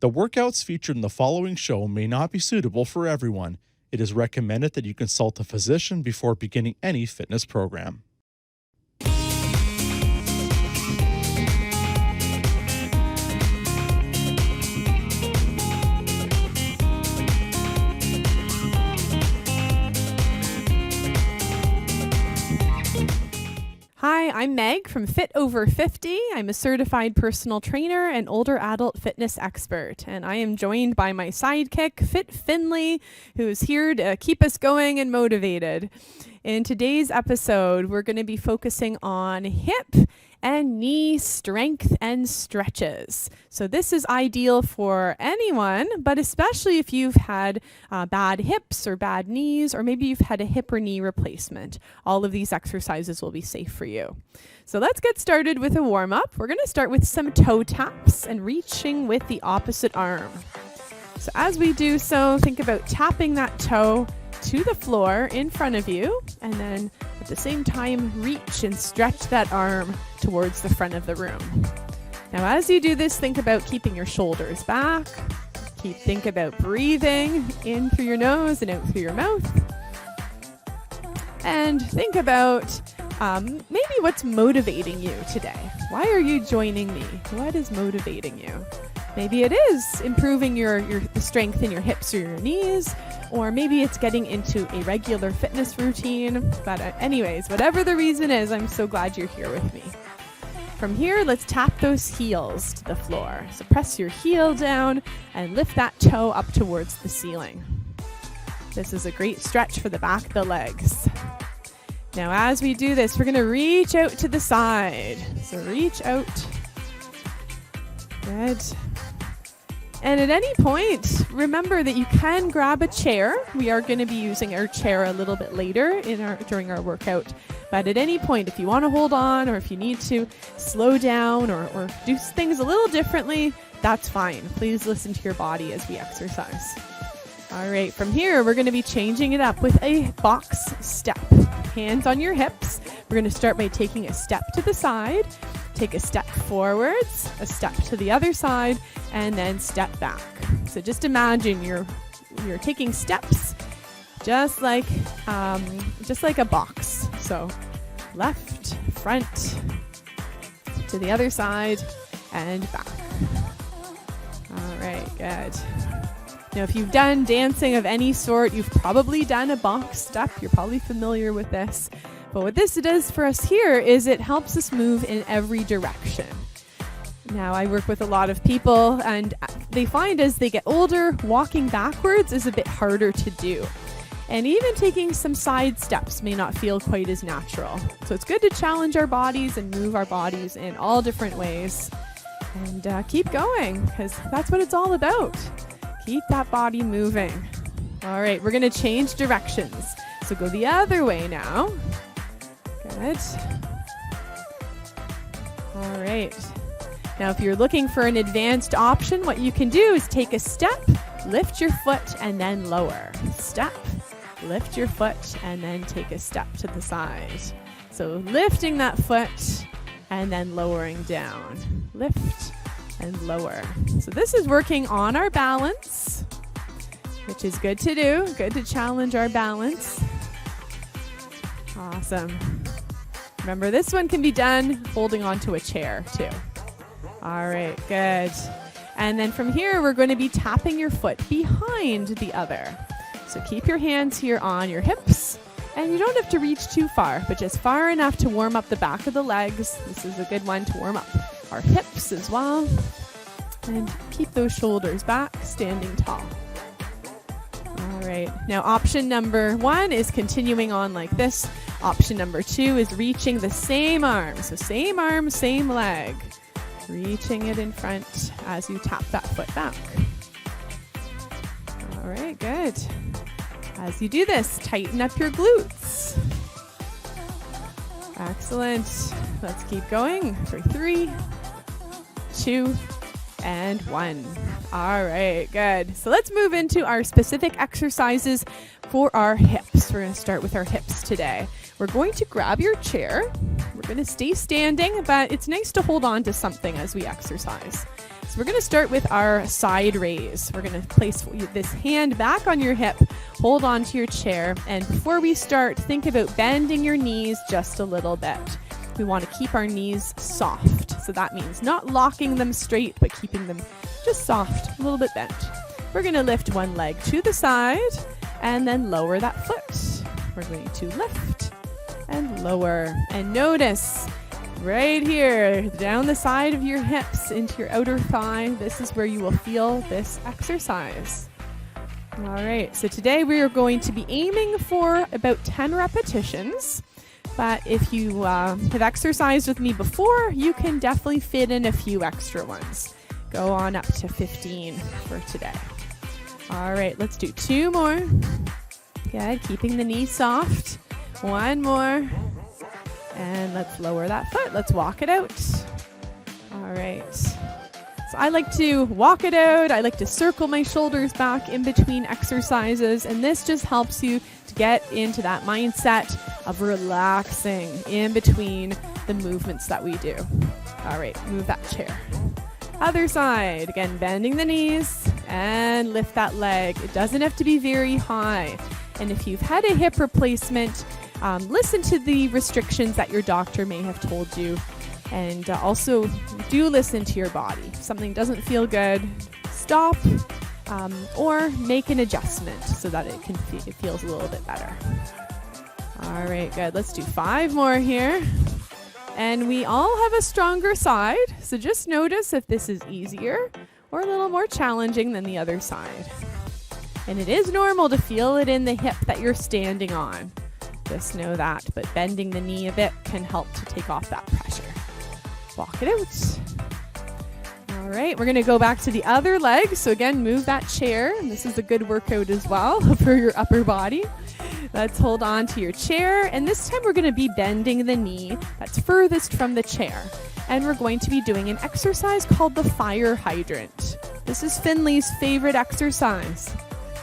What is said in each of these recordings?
The workouts featured in the following show may not be suitable for everyone. It is recommended that you consult a physician before beginning any fitness program. Hi, I'm Meg from Fit Over 50. I'm a certified personal trainer and older adult fitness expert, and I am joined by my sidekick, Fit Finley, who's here to keep us going and motivated. In today's episode, we're going to be focusing on hip and knee strength and stretches. So this is ideal for anyone, but especially if you've had bad hips or bad knees, or maybe you've had a hip or knee replacement. All of these exercises will be safe for you. So let's get started with a warm-up. We're going to start with some toe taps and reaching with the opposite arm. So as we do so, think about tapping that toe to the floor in front of you, and then at the same time reach and stretch that arm towards the front of the room. Now as you do this, think about keeping your shoulders back. Think about breathing in through your nose and out through your mouth. And think about maybe what's motivating you today. Why are you joining me? What is motivating you? Maybe it is improving the strength in your hips or your knees, or maybe it's getting into a regular fitness routine. But anyways, whatever the reason is, I'm so glad you're here with me. From here, let's tap those heels to the floor. So press your heel down and lift that toe up towards the ceiling. This is a great stretch for the back of the legs. Now as we do this, we're going to reach out to the side. So reach out. Good. And at any point, remember that you can grab a chair. We are going to be using our chair a little bit later during our workout. But at any point, if you want to hold on, or if you need to slow down or do things a little differently, that's fine. Please listen to your body as we exercise. All right, from here, we're going to be changing it up with a box step. Hands on your hips. We're going to start by taking a step to the side. Take a step forwards, a step to the other side, and then step back. So just imagine you're taking steps just like a box. So left, front, to the other side, and back. All right, good. Now, if you've done dancing of any sort, you've probably done a box step. You're probably familiar with this. But what this does for us here is it helps us move in every direction. Now, I work with a lot of people, and they find as they get older, walking backwards is a bit harder to do. And even taking some side steps may not feel quite as natural. So it's good to challenge our bodies and move our bodies in all different ways. And keep going, because that's what it's all about. Keep that body moving. All right, we're going to change directions. So go the other way now. Good. All right. Now, if you're looking for an advanced option, what you can do is take a step, lift your foot, and then lower. Step, lift your foot, and then take a step to the side. So lifting that foot and then lowering down. Lift and lower. So this is working on our balance, which is good to do. Good to challenge our balance. Awesome. Remember, this one can be done holding onto a chair too. All right, good. And then from here, we're going to be tapping your foot behind the other. So keep your hands here on your hips, and you don't have to reach too far, but just far enough to warm up the back of the legs. This is a good one to warm up our hips as well. And keep those shoulders back, standing tall. All right. Now, option number 1 is continuing on like this. Option number 2 is reaching the same arm. So same arm, same leg. Reaching it in front as you tap that foot back. All right, good. As you do this, tighten up your glutes. Excellent. Let's keep going for 3, 2, and 1. All right, good. So let's move into our specific exercises for our hips. We're going to start with our hips today. We're going to grab your chair. We're going to stay standing, but it's nice to hold on to something as we exercise. So So we're going to start with our side raise. We're going to place this hand back on your hip, hold on to your chair, and before we start, think about bending your knees just a little bit. We want to keep our knees soft. So that means not locking them straight, but keeping them just soft, a little bit bent. We're going to lift one leg to the side and then lower that foot. We're going to lift and lower. And notice right here, down the side of your hips into your outer thigh, this is where you will feel this exercise. All right, so today we are going to be aiming for about 10 repetitions. But if you have exercised with me before, you can definitely fit in a few extra ones. Go on up to 15 for today. All right, let's do 2 more. Good, keeping the knee soft. 1 more. And let's lower that foot. Let's walk it out. All right. So I like to walk it out. I like to circle my shoulders back in between exercises. And this just helps you to get into that mindset of relaxing in between the movements that we do. All right, move that chair. Other side. Again, bending the knees and lift that leg. It doesn't have to be very high. And if you've had a hip replacement, listen to the restrictions that your doctor may have told you. And also do listen to your body. If something doesn't feel good, stop or make an adjustment so that it feels a little bit better. All right, good. Let's do 5 more here. And we all have a stronger side. So just notice if this is easier or a little more challenging than the other side. And it is normal to feel it in the hip that you're standing on. Just know that. But bending the knee a bit can help to take off that pressure. Walk it out. All right, we're going to go back to the other leg. So again, move that chair. And this is a good workout as well for your upper body. Let's hold on to your chair. And this time we're going to be bending the knee that's furthest from the chair. And we're going to be doing an exercise called the fire hydrant. This is Finley's favorite exercise.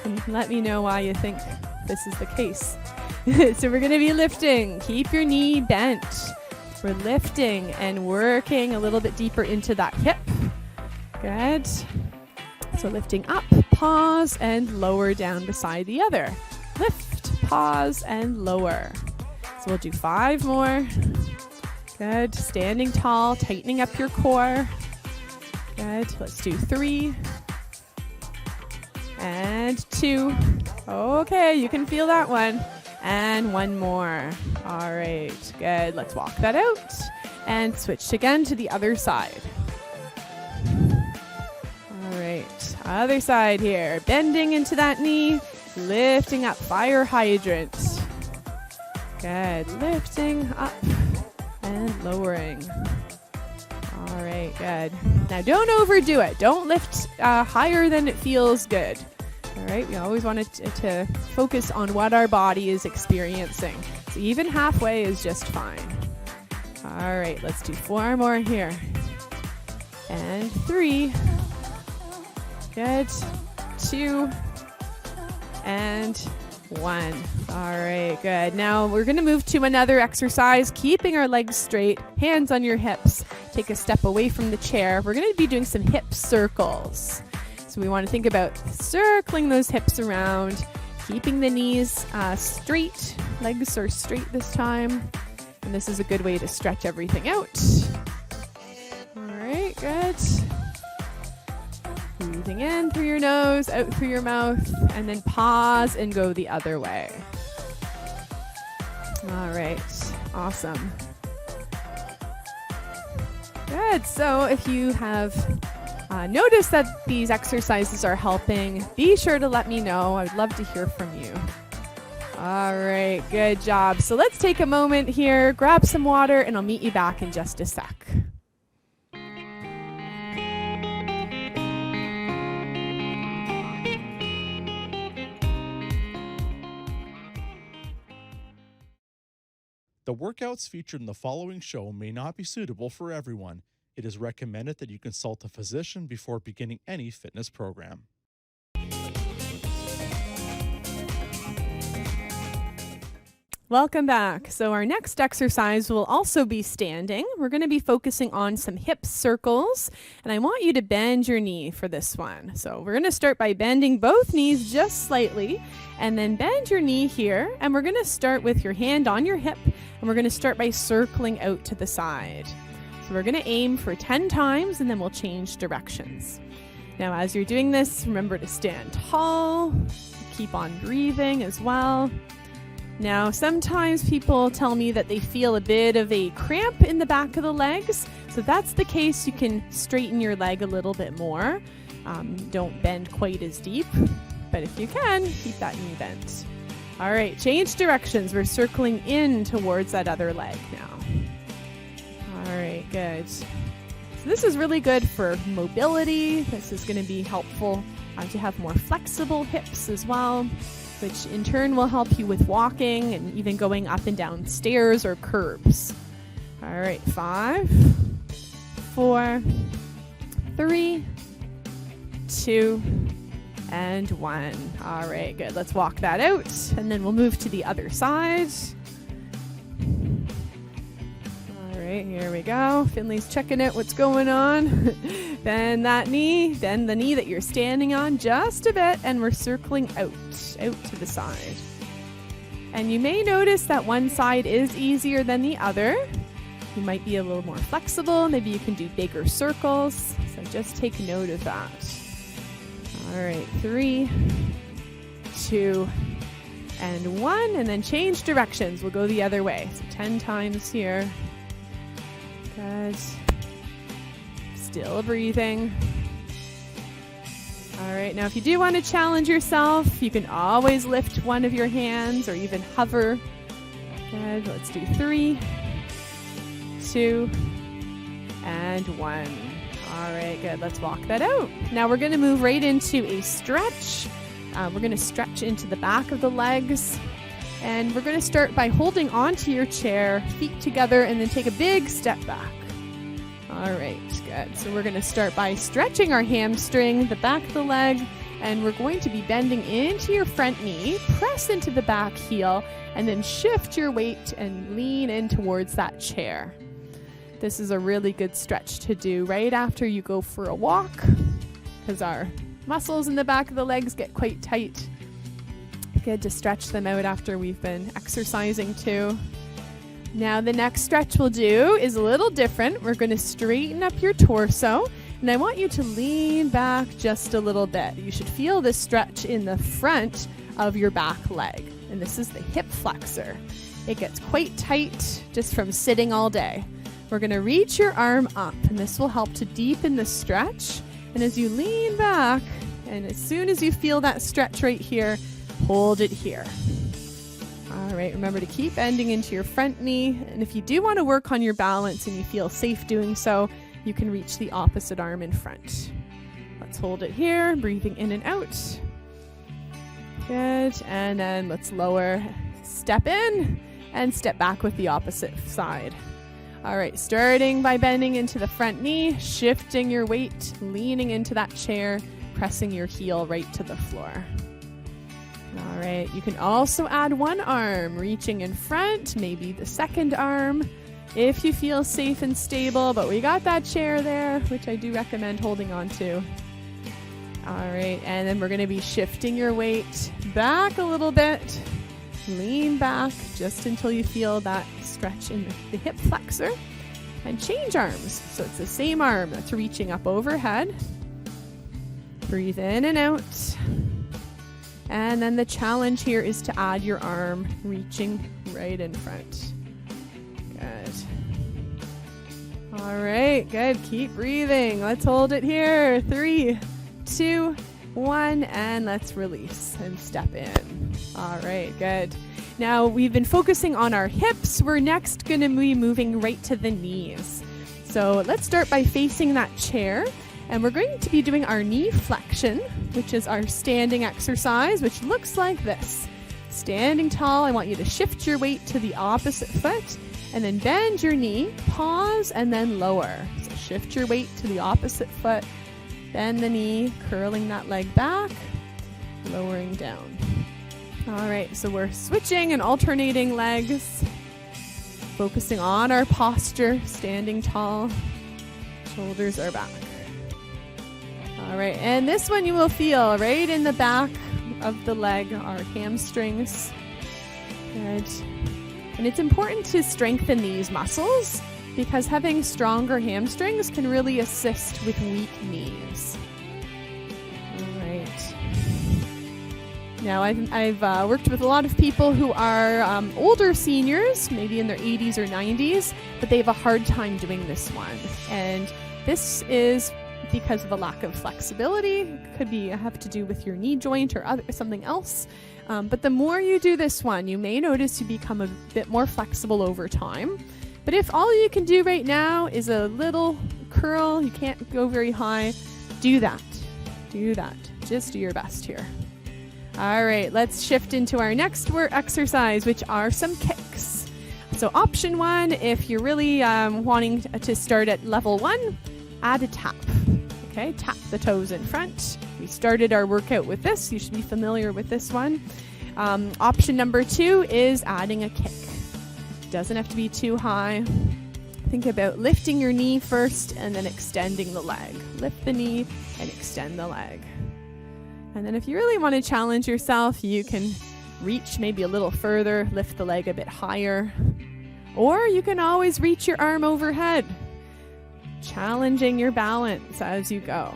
And let me know why you think this is the case. So we're going to be lifting. Keep your knee bent. We're lifting and working a little bit deeper into that hip. Good. So lifting up, pause, and lower down beside the other. Lift, pause, and lower. So we'll do 5 more. Good. Standing tall, tightening up your core. Good. Let's do 3. And 2. Okay, you can feel that one. And 1 more. All right, good. Let's walk that out and switch again to the other side. All right, other side here. Bending into that knee, lifting up, fire hydrant. Good, lifting up and lowering. All right, good. Now don't overdo it. Don't lift higher than it feels good. All right, we always want to focus on what our body is experiencing. So even halfway is just fine. All right, let's do 4 more here. And 3. Good. 2. And 1. All right, good. Now we're going to move to another exercise, keeping our legs straight, hands on your hips. Take a step away from the chair. We're going to be doing some hip circles. So we want to think about circling those hips around, keeping the knees straight. Legs are straight this time. And this is a good way to stretch everything out. All right, good. Breathing in through your nose, out through your mouth, and then pause and go the other way. All right, awesome. Good, so if you have notice that these exercises are helping, be sure to let me know. I would love to hear from you. All right, good job. So let's take a moment here, grab some water, and I'll meet you back in just a sec. The workouts featured in the following show may not be suitable for everyone. It is recommended that you consult a physician before beginning any fitness program. Welcome back. So our next exercise will also be standing. We're going to be focusing on some hip circles, and I want you to bend your knee for this one. So we're going to start by bending both knees just slightly, and then bend your knee here, and we're going to start with your hand on your hip, and we're going to start by circling out to the side. So we're going to aim for 10 times, and then we'll change directions. Now, as you're doing this, remember to stand tall, keep on breathing as well. Now, sometimes people tell me that they feel a bit of a cramp in the back of the legs. So if that's the case, you can straighten your leg a little bit more. Don't bend quite as deep, but if you can, keep that knee bent. All right, change directions. We're circling in towards that other leg now. All right, good. So this is really good for mobility. This is going to be helpful to have more flexible hips as well, which in turn will help you with walking and even going up and down stairs or curbs. All right, 5, 4, 3, 2, and 1. All right, good. Let's walk that out, and then we'll move to the other side. All right, here we go. Finley's checking out what's going on. Bend that knee, bend the knee that you're standing on just a bit, and we're circling out to the side. And you may notice that one side is easier than the other. You might be a little more flexible. Maybe you can do bigger circles. So just take note of that. All right, 3, 2, and 1, and then change directions. We'll go the other way. So 10 times here. Good. Still breathing. All right, now if you do want to challenge yourself, you can always lift one of your hands or even hover. Good, let's do 3, 2, and 1. All right, good, let's walk that out. Now we're gonna move right into a stretch. We're gonna stretch into the back of the legs. And we're gonna start by holding onto your chair, feet together, and then take a big step back. All right, good. So we're going to start by stretching our hamstring, the back of the leg, and we're going to be bending into your front knee, press into the back heel, and then shift your weight and lean in towards that chair. This is a really good stretch to do right after you go for a walk, because our muscles in the back of the legs get quite tight. Good to stretch them out after we've been exercising too. Now the next stretch we'll do is a little different. We're going to straighten up your torso, and I want you to lean back just a little bit. You should feel this stretch in the front of your back leg, and this is the hip flexor. It gets quite tight just from sitting all day. We're going to reach your arm up, and this will help to deepen the stretch. And as you lean back, and as soon as you feel that stretch right here, hold it here. All right, remember to keep bending into your front knee. And if you do want to work on your balance and you feel safe doing so, you can reach the opposite arm in front. Let's hold it here, breathing in and out. Good, and then let's lower, step in, and step back with the opposite side. All right, starting by bending into the front knee, shifting your weight, leaning into that chair, pressing your heel right to the floor. All right, you can also add one arm, reaching in front, maybe the second arm, if you feel safe and stable, but we got that chair there, which I do recommend holding on to. All right, and then we're gonna be shifting your weight back a little bit. Lean back just until you feel that stretch in the hip flexor, and change arms. So it's the same arm that's reaching up overhead. Breathe in and out. And then the challenge here is to add your arm reaching right in front. Good. All right, good. Keep breathing. Let's hold it here. 3, 2, 1, and let's release and step in. All right, good. Now we've been focusing on our hips. We're next going to be moving right to the knees. So let's start by facing that chair. And we're going to be doing our knee flexion, which is our standing exercise, which looks like this. Standing tall, I want you to shift your weight to the opposite foot, and then bend your knee, pause, and then lower. So shift your weight to the opposite foot, bend the knee, curling that leg back, lowering down. All right, so we're switching and alternating legs, focusing on our posture, standing tall, shoulders are back. All right, and this one you will feel right in the back of the leg, our hamstrings. Good. And it's important to strengthen these muscles because having stronger hamstrings can really assist with weak knees. All right. Now, I've worked with a lot of people who are older seniors, maybe in their 80s or 90s, but they have a hard time doing this one. And this is because of a lack of flexibility. It could have to do with your knee joint or something else. But the more you do this one, you may notice you become a bit more flexible over time. But if all you can do right now is a little curl, you can't go very high, do that. Do that. Just do your best here. All right, let's shift into our next exercise, which are some kicks. So option 1, if you're really wanting to start at level 1, add a tap. Okay, tap the toes in front. We started our workout with this. You should be familiar with this one. Option number 2 is adding a kick. Doesn't have to be too high. Think about lifting your knee first and then extending the leg. Lift the knee and extend the leg. And then if you really want to challenge yourself, you can reach maybe a little further, lift the leg a bit higher, or you can always reach your arm overhead, challenging your balance as you go.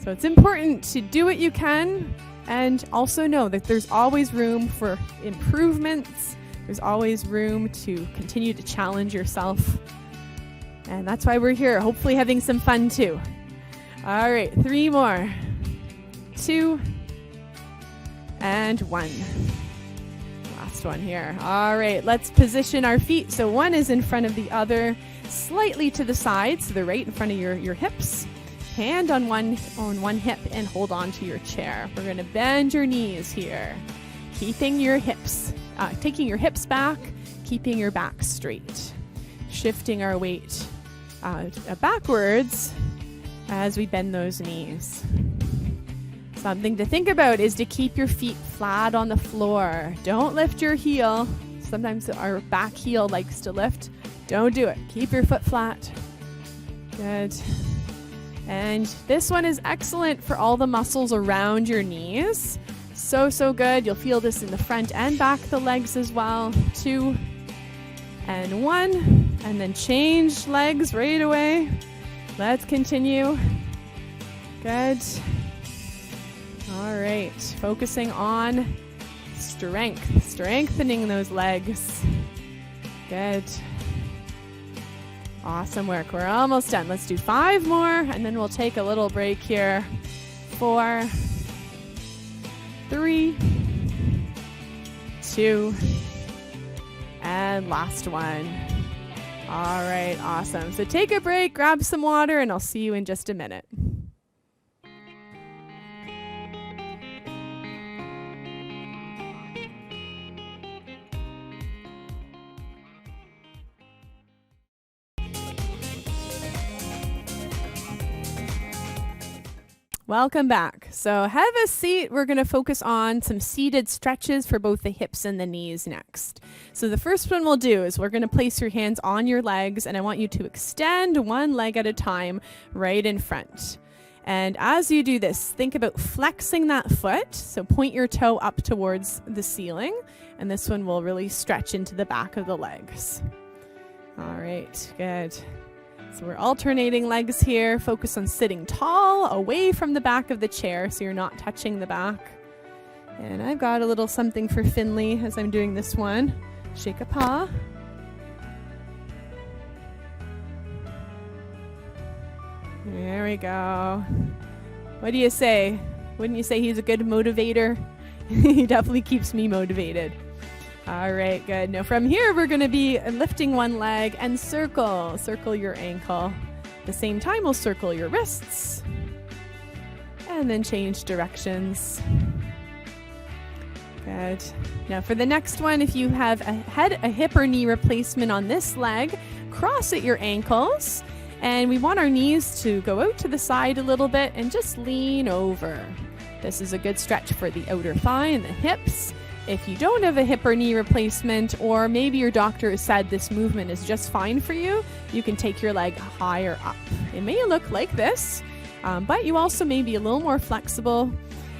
So it's important to do what you can and also know that there's always room for improvements. There's always room to continue to challenge yourself. And that's why we're here, hopefully having some fun too. All right, 3 more. 2 and 1. Last one here. All right, let's position our feet. So one is in front of the other, slightly to the side, so they're right in front of your hips. Hand on one hip and hold on to your chair. We're going to bend your knees here, keeping your hips, taking your hips back, keeping your back straight, shifting our weight backwards as we bend those knees. Something to think about is to keep your feet flat on the floor. Don't lift your heel. Sometimes our back heel likes to lift. Don't do it. Keep your foot flat. Good. And this one is excellent for all the muscles around your knees. So good. You'll feel this in the front and back of the legs as well. 2 and 1. And then change legs right away. Let's continue. Good. All right, focusing on strengthening those legs. Good. Awesome work. We're almost done. Let's do 5 more, and then we'll take a little break here. 4, 3, 2, and last one. All right, awesome. So take a break, grab some water, and I'll see you in just a minute. Welcome back. So have a seat. We're going to focus on some seated stretches for both the hips and the knees next. So the first one we'll do is we're going to place your hands on your legs, and I want you to extend one leg at a time right in front. And as you do this, think about flexing that foot. So point your toe up towards the ceiling, and this one will really stretch into the back of the legs. All right, good. So we're alternating legs here. Focus on sitting tall, away from the back of the chair so you're not touching the back. And I've got a little something for Finley as I'm doing this one. Shake a paw. There we go. What do you say? Wouldn't you say he's a good motivator? He definitely keeps me motivated. All right, good. Now from here, we're going to be lifting one leg and circle your ankle. At the same time, we'll circle your wrists and then change directions. Good. Now for the next one, if you have had a hip or knee replacement on this leg, cross at your ankles, and we want our knees to go out to the side a little bit and just lean over. This is a good stretch for the outer thigh and the hips. If you don't have a hip or knee replacement, or maybe your doctor has said this movement is just fine for you, you can take your leg higher up. It may look like this, but you also may be a little more flexible,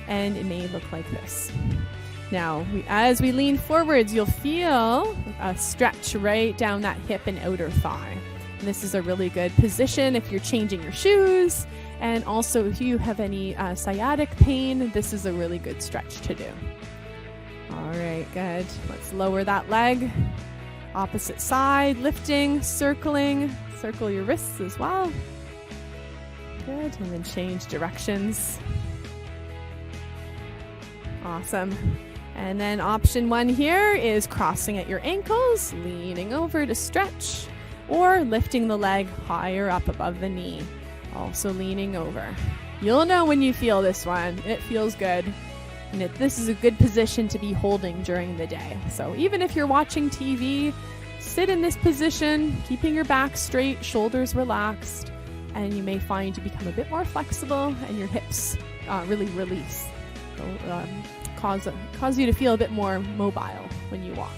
and it may look like this. Now, as we lean forwards, you'll feel a stretch right down that hip and outer thigh. And this is a really good position if you're changing your shoes, and also if you have any sciatic pain, this is a really good stretch to do. All right, good. Let's lower that leg. Opposite side, lifting, circling. Circle your wrists as well. Good, and then change directions. Awesome. And then option 1 here is crossing at your ankles, leaning over to stretch, or lifting the leg higher up above the knee, also leaning over. You'll know when you feel this one. It feels good. And this is a good position to be holding during the day. So even if you're watching TV, sit in this position, keeping your back straight, shoulders relaxed, and you may find you become a bit more flexible and your hips really release. So, cause you to feel a bit more mobile when you walk.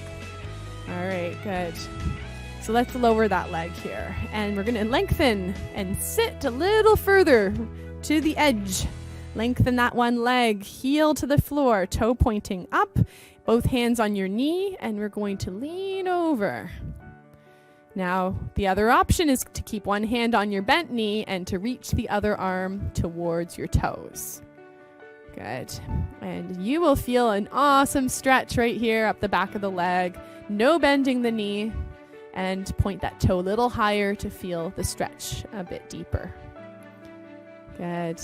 All right, good. So let's lower that leg here. And we're going to lengthen and sit a little further to the edge. Lengthen that one leg, heel to the floor, toe pointing up, both hands on your knee, and we're going to lean over. Now, the other option is to keep one hand on your bent knee and to reach the other arm towards your toes. Good. And you will feel an awesome stretch right here up the back of the leg. No bending the knee, and point that toe a little higher to feel the stretch a bit deeper. Good.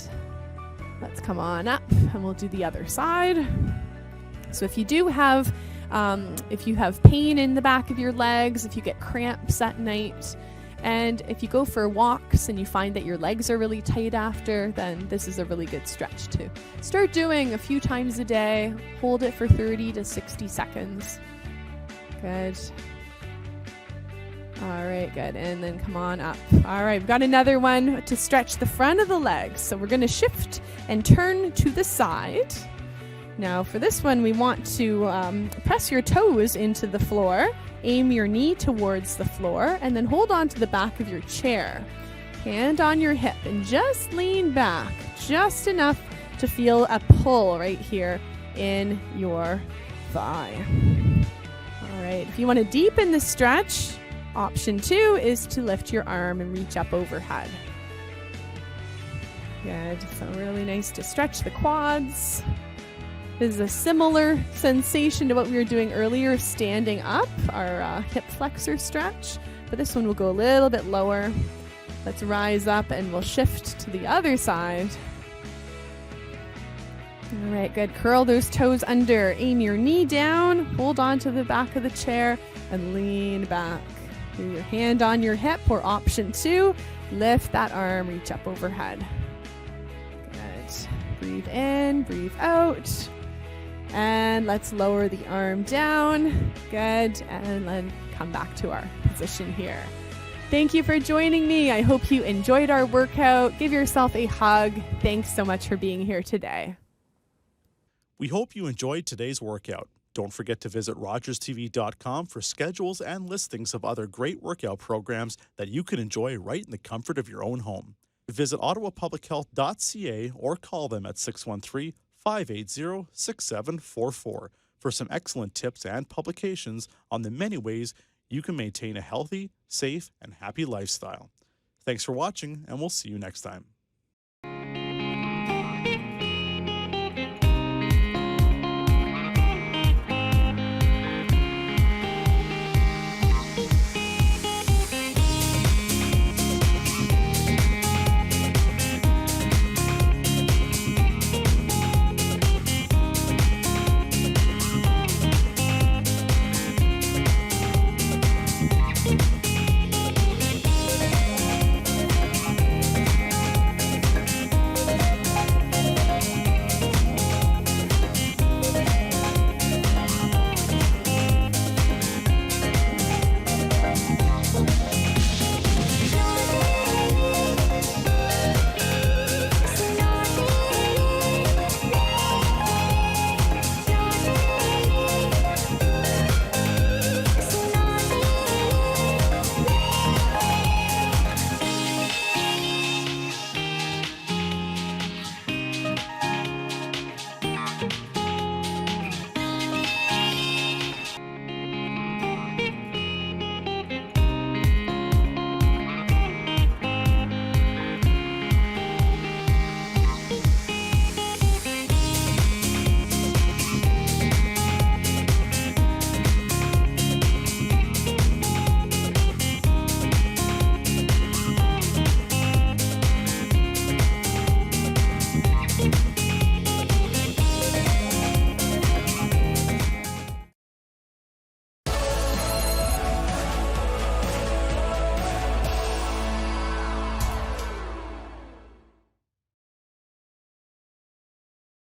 Let's come on up and we'll do the other side. So if you do have, if you have pain in the back of your legs, if you get cramps at night, and if you go for walks and you find that your legs are really tight after, then this is a really good stretch to start doing a few times a day. Hold it for 30 to 60 seconds. Good. All right, good. And then come on up. All right, we've got another one to stretch the front of the legs. So we're going to shift and turn to the side. Now for this one, we want to press your toes into the floor, aim your knee towards the floor, and then hold on to the back of your chair. Hand on your hip and just lean back, just enough to feel a pull right here in your thigh. All right, if you want to deepen the stretch, option 2 is to lift your arm and reach up overhead. Good, so really nice to stretch the quads. This is a similar sensation to what we were doing earlier, standing up, our hip flexor stretch, but this one will go a little bit lower. Let's rise up and we'll shift to the other side. All right, good. Curl those toes under, aim your knee down, hold on to the back of the chair, and lean back. Do your hand on your hip, or option 2, lift that arm, reach up overhead. Good. Breathe in, breathe out. And let's lower the arm down. Good. And then come back to our position here. Thank you for joining me. I hope you enjoyed our workout. Give yourself a hug. Thanks so much for being here today. We hope you enjoyed today's workout. Don't forget to visit rogerstv.com for schedules and listings of other great workout programs that you can enjoy right in the comfort of your own home. Visit ottawapublichealth.ca or call them at 613-580-6744 for some excellent tips and publications on the many ways you can maintain a healthy, safe, and happy lifestyle. Thanks for watching, and we'll see you next time.